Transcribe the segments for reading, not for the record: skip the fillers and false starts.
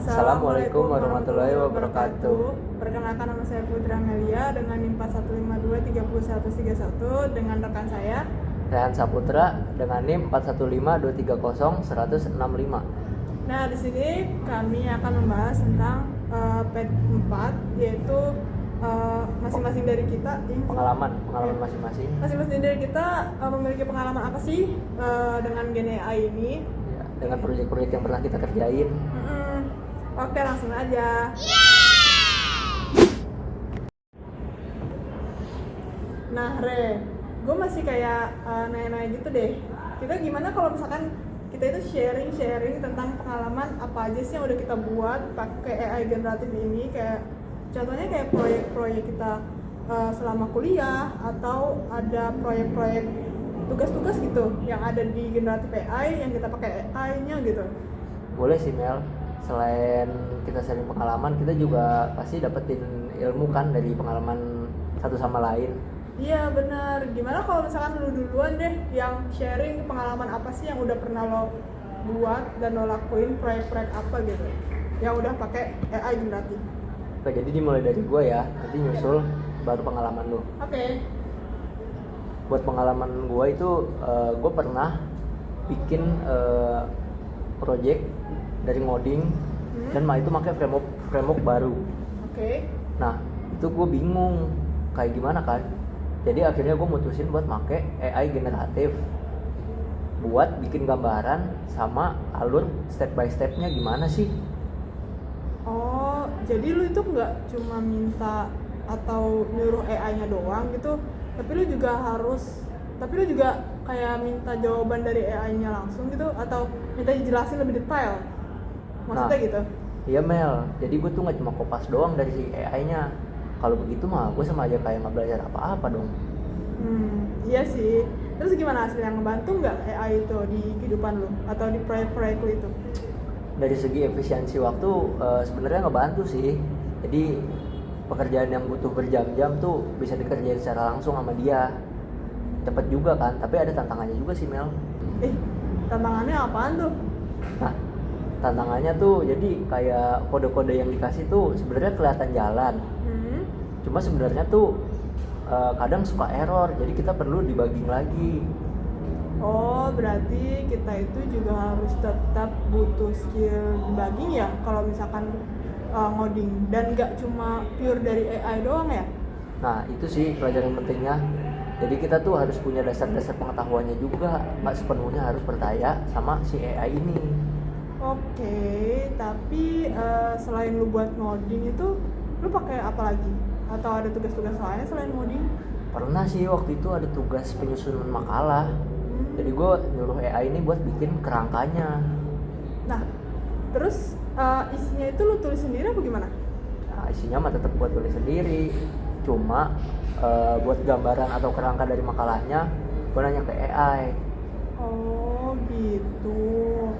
Assalamualaikum warahmatullahi wabarakatuh. Perkenalkan, nama saya Putra Melia dengan NIM 4152303131 dengan rekan saya Rehan Saputra dengan NIM 4152301165. Nah, di sini kami akan membahas tentang P4, yaitu masing-masing dari kita pengalaman masing-masing. Masing-masing dari kita memiliki pengalaman apa sih dengan Gen AI ini? Ya, dengan proyek-proyek yang pernah kita kerjain. Oke, langsung aja. Nah, gue masih kayak nanya-nanya gitu deh. Kita gimana kalau misalkan kita itu sharing tentang pengalaman apa aja sih yang udah kita buat pakai AI generatif ini, kayak contohnya kayak proyek-proyek kita selama kuliah, atau ada proyek-proyek tugas-tugas gitu yang ada di generatif AI yang kita pakai AI-nya gitu. Boleh sih Mel. Selain kita sharing pengalaman, kita juga pasti dapetin ilmu kan dari pengalaman satu sama lain. Iya benar. Gimana kalau misalkan lu duluan deh yang sharing pengalaman apa sih yang udah pernah lo buat dan lo lakuin, proyek-proyek apa gitu yang udah pakai AI generatif. Oke, jadi dimulai dari gue ya, nanti nyusul baru pengalaman lu. Oke. Buat pengalaman gue itu, gue pernah bikin project dari ngoding dan itu pakai framework baru. Oke. Nah, itu gue bingung kayak gimana kan. Jadi akhirnya gue mutusin buat pakai AI generatif buat bikin gambaran sama alur step by stepnya gimana sih. Oh, jadi lu itu nggak cuma minta atau nyuruh AI-nya doang gitu, tapi lu juga kayak minta jawaban dari AI-nya langsung gitu, atau minta dijelasin lebih detail. Maksudnya gitu? Iya Mel, jadi gue tuh nggak cuma kopas doang dari si AI-nya. Kalau begitu mah gue sama aja kayak nggak belajar apa-apa dong. Iya sih. Terus gimana hasilnya, ngebantu nggak AI itu di kehidupan lu atau di proyek-proyek lu itu? Dari segi efisiensi waktu sebenarnya ngebantu sih. Jadi pekerjaan yang butuh berjam-jam tuh bisa dikerjain secara langsung sama dia. Cepet juga kan, tapi ada tantangannya juga sih Mel. Tantangannya apaan tuh? Nah, tantangannya tuh jadi kayak kode-kode yang dikasih tuh sebenarnya kelihatan jalan. Cuma sebenarnya tuh kadang suka error, jadi kita perlu debugging lagi. Oh, berarti kita itu juga harus tetap butuh skill debugging ya kalau misalkan ngoding, dan nggak cuma pure dari AI doang ya? Nah, itu sih pelajaran pentingnya. Jadi kita tuh harus punya dasar-dasar pengetahuannya juga, nggak sepenuhnya harus percaya sama si AI ini. Oke, tapi selain lu buat ngoding itu, lu pakai apa lagi? Atau ada tugas-tugas lain selain ngoding? Pernah sih waktu itu ada tugas penyusunan makalah. Jadi gue nyuruh AI ini buat bikin kerangkanya. Nah, terus isinya itu lu tulis sendiri apa gimana? Nah, isinya mah tetap buat tulis sendiri. Cuma buat gambaran atau kerangka dari makalahnya gue nanya ke AI. Oh gitu.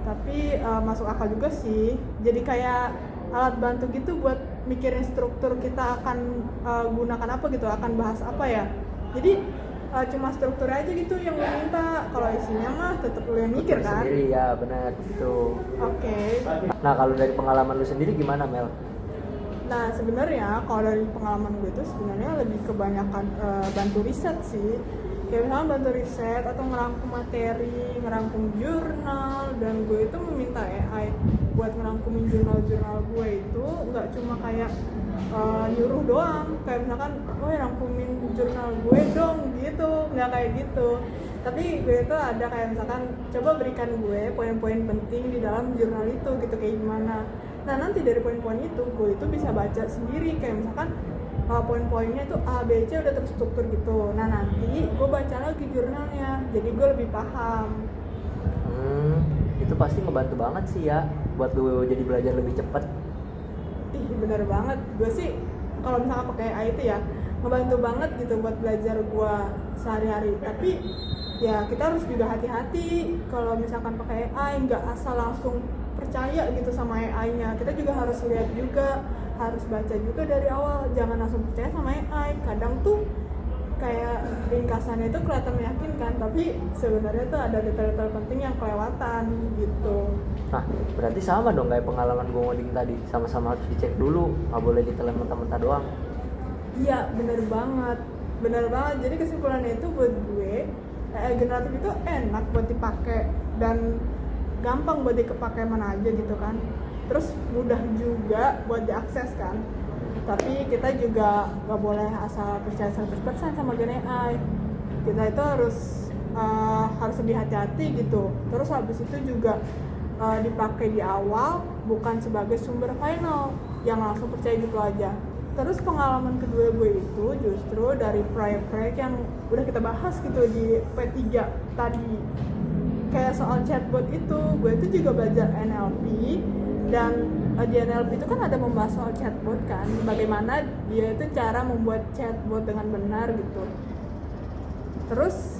Tapi masuk akal juga sih. Jadi kayak alat bantu gitu buat mikirin struktur kita akan gunakan apa gitu, akan bahas apa ya. Jadi cuma struktur aja gitu yang lu minta. Kalau isinya mah tetap lu yang mikir kan? Sendiri ya, benar gitu. Oke. Nah, kalau dari pengalaman lu sendiri gimana Mel? Nah, sebenarnya kalau dari pengalaman gue itu sebenarnya lebih kebanyakan bantu riset sih. Kayak misalnya bantu riset atau ngerangkum materi, ngerangkum jurnal, dan gue itu meminta AI buat ngerangkumin jurnal-jurnal gue itu nggak cuma kayak nyuruh doang, kayak misalkan rangkumin jurnal gue dong gitu, nggak kayak gitu. Tapi gue itu ada kayak misalkan coba berikan gue poin-poin penting di dalam jurnal itu gitu, kayak gimana. Nah, nanti dari poin-poin itu gue itu bisa baca sendiri, kayak misalkan poin-poinnya itu A, B, C udah terstruktur gitu. Nah, nanti gue baca lagi jurnalnya, jadi gue lebih paham. Itu pasti ngebantu banget sih ya buat lu jadi belajar lebih cepet. Bener banget. Gue sih kalau misalkan pakai AI itu ya ngebantu banget gitu buat belajar gue sehari-hari. Tapi ya kita harus juga hati-hati kalau misalkan pakai AI, nggak asal langsung percaya gitu sama AI-nya. Kita juga harus lihat juga, harus baca juga dari awal, jangan langsung percaya sama AI. Kadang tuh kayak ringkasannya itu kelihatan meyakinkan, tapi sebenarnya tuh ada detail-detail penting yang kelewatan gitu. Nah, berarti sama dong kayak pengalaman gue ngoding tadi, sama-sama harus dicek dulu, nggak boleh ditelan mentah-mentah doang. Iya, bener banget. Jadi kesimpulannya itu buat gue, AI generatif itu enak buat dipakai dan gampang buat dipakai mana aja gitu kan. Terus mudah juga buat diakses kan. Tapi kita juga nggak boleh asal percaya 100% sama Gen AI. Kita itu harus lebih hati-hati gitu. Terus habis itu juga dipakai di awal, bukan sebagai sumber final yang langsung percaya gitu aja. Terus pengalaman kedua gue itu justru dari proyek-proyek yang udah kita bahas gitu di P3 tadi. Kayak soal chatbot itu, gue itu juga belajar NLP, dan di NLP itu kan ada membahas soal chatbot kan, bagaimana dia itu cara membuat chatbot dengan benar gitu. Terus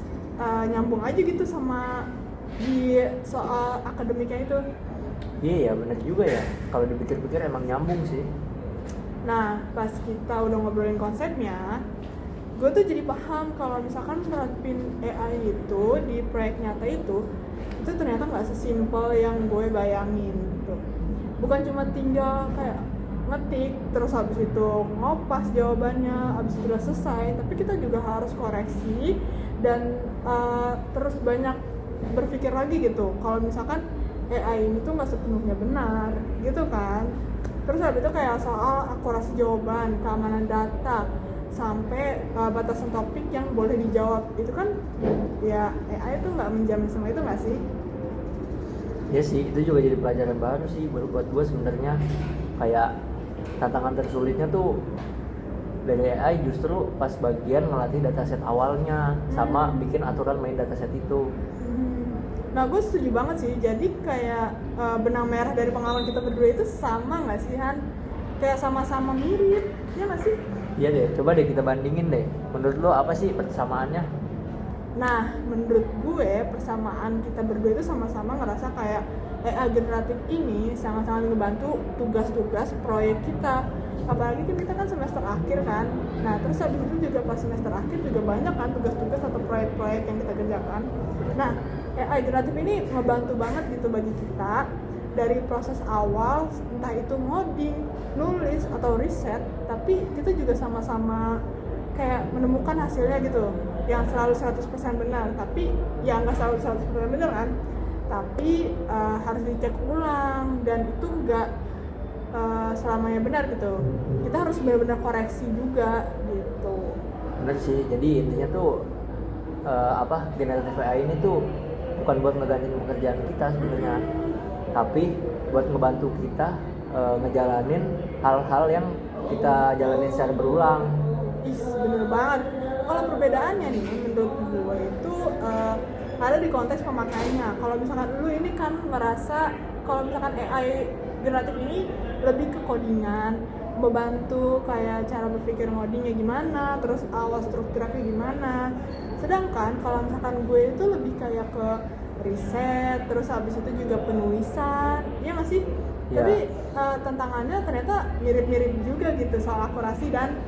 nyambung aja gitu sama di soal akademiknya itu. Iya, bener juga ya, kalau dipikir-pikir emang nyambung sih. Nah, pas kita udah ngobrolin konsepnya, gue tuh jadi paham kalau misalkan menerapin AI itu di proyek nyata itu ternyata nggak sesimpel yang gue bayangin gitu. Bukan cuma tinggal kayak ngetik terus habis itu ngopas jawabannya, habis itu udah selesai, tapi kita juga harus koreksi dan terus banyak berpikir lagi gitu. Kalau misalkan AI ini tuh nggak sepenuhnya benar gitu kan. Terus habis itu kayak soal akurasi jawaban, keamanan data, sampai batasan topik yang boleh dijawab. Itu kan ya AI itu nggak menjamin semua itu nggak sih? Ya sih, itu juga jadi pelajaran baru sih buat gue sebenarnya. Kayak tantangan tersulitnya tuh dari AI justru pas bagian ngelatih dataset awalnya sama bikin aturan main dataset itu. Nah, gue setuju banget sih. Jadi kayak benang merah dari pengalaman kita berdua itu sama nggak sih, Han? Kayak sama-sama mirip, ya nggak sih? Iya deh, coba deh kita bandingin deh. Menurut lo apa sih persamaannya? Nah, menurut gue persamaan kita berdua itu sama-sama ngerasa kayak AI generatif ini sangat-sangat ngebantu tugas-tugas proyek kita. Apalagi kan kita kan semester akhir kan. Nah, terus habis itu juga pas semester akhir juga banyak kan tugas-tugas atau proyek-proyek yang kita kerjakan. Nah, AI generatif ini ngebantu banget gitu bagi kita dari proses awal, entah itu ngoding, nulis, atau riset, tapi kita juga sama-sama kayak menemukan hasilnya gitu yang selalu 100% benar, tapi ya nggak selalu 100% benar kan, tapi harus dicek ulang dan itu nggak selamanya benar gitu. Kita harus benar-benar koreksi juga gitu. Bener sih, jadi intinya tuh generatif AI ini tuh bukan buat ngegantiin pekerjaan kita sebenarnya, tapi buat ngebantu kita ngejalanin hal-hal yang kita jalanin secara berulang. Bener banget. Kalau perbedaannya nih menurut gue itu ada di konteks pemakaiannya. Kalau misalkan lu ini kan merasa kalau misalkan AI generatif ini lebih ke codingan, membantu kayak cara berpikir ngodingnya gimana, terus awal strukturnya gimana. Sedangkan kalau misalkan gue itu lebih kayak ke riset, terus habis itu juga penulisan, ya nggak sih? Ya. Tapi tantangannya ternyata mirip-mirip juga gitu soal akurasi dan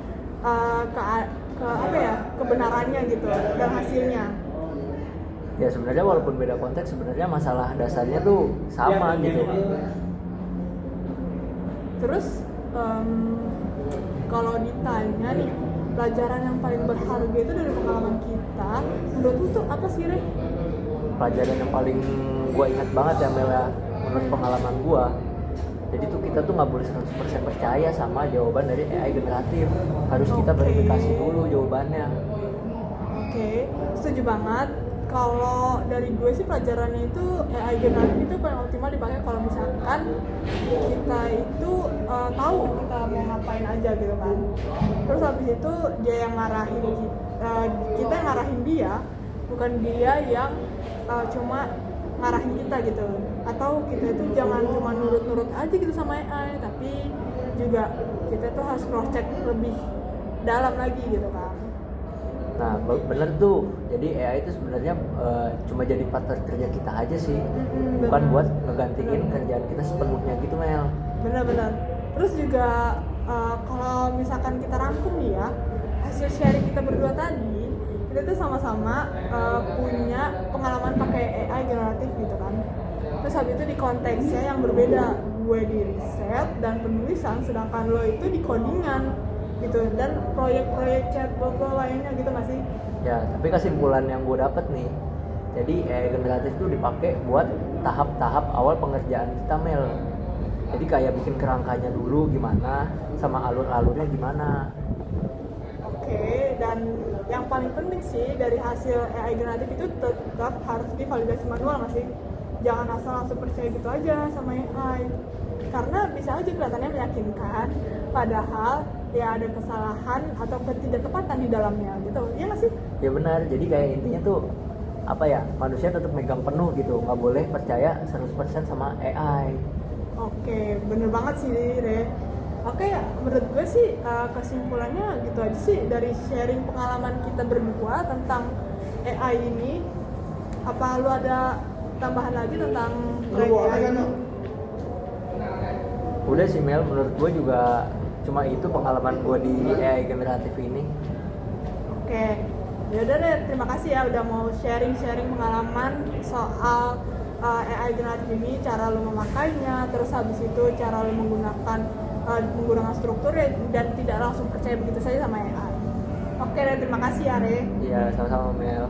kebenarannya gitu dan hasilnya. Ya sebenarnya walaupun beda konteks, sebenarnya masalah dasarnya tuh sama gitu. Terus kalau ditanya nih pelajaran yang paling berharga itu dari pengalaman kita, menurut lu tuh apa sih, Re? Pelajaran yang paling gue ingat banget ya Mel ya, menurut pengalaman gue, jadi tuh kita tuh nggak boleh 100% percaya sama jawaban dari AI generatif. Harus kita verifikasi dulu jawabannya. Oke, setuju banget. Kalau dari gue sih pelajarannya itu AI generatif itu paling optimal dipakai kalau misalkan kita itu tahu kita mau ngapain aja gitu kan. Terus habis itu dia yang ngarahin kita yang ngarahin dia, bukan dia yang cuma ngarahin kita gitu. Atau kita itu jangan cuma nurut-nurut aja gitu sama AI, tapi juga kita tuh harus cross check lebih dalam lagi gitu kan. Nah bener tuh, jadi AI itu sebenarnya cuma jadi partner kerja kita aja sih, bukan buat ngegantiin kerjaan kita sepenuhnya gitu Mel. Benar-benar. Terus juga kalau misalkan kita rangkum nih ya, hasil sharing kita berdua tadi, kita tuh sama-sama punya pengalaman pakai AI generatif gitu kan. Terus habis itu di konteksnya yang berbeda, gue di riset dan penulisan, sedangkan lo itu di codingan gitu, dan proyek-proyek chatbot lo lainnya gitu nggak sih? Ya, tapi kesimpulan yang gue dapet nih, jadi AI generatif itu dipakai buat tahap-tahap awal pengerjaan kita, Mel. Jadi kayak bikin kerangkanya dulu gimana, sama alur-alurnya gimana. Oke, dan yang paling penting sih dari hasil AI generatif itu tetap harus divalidasi manual nggak sih? Jangan asal langsung percaya gitu aja sama AI, karena bisa aja kelihatannya meyakinkan, padahal ya ada kesalahan atau ketidaktepatan di dalamnya gitu, iya nggak sih? Ya benar, jadi kayak intinya tuh apa ya, manusia tetap megang penuh gitu, nggak boleh percaya 100% sama AI. Oke, bener banget sih, Re. Oke, menurut gue sih kesimpulannya gitu aja sih dari sharing pengalaman kita berdua tentang AI ini. Apa lu ada tambahan lagi tentang proyek AI ini? Udah sih Mel, menurut gue juga cuma itu pengalaman gue di AI generatif ini. Oke, yaudah deh, terima kasih ya udah mau sharing-sharing pengalaman soal AI generatif ini, cara lo memakainya, terus habis itu cara lo menggunakan struktur ya, dan tidak langsung percaya begitu saja sama AI. Oke deh, terima kasih ya Re. Iya, sama-sama Mel.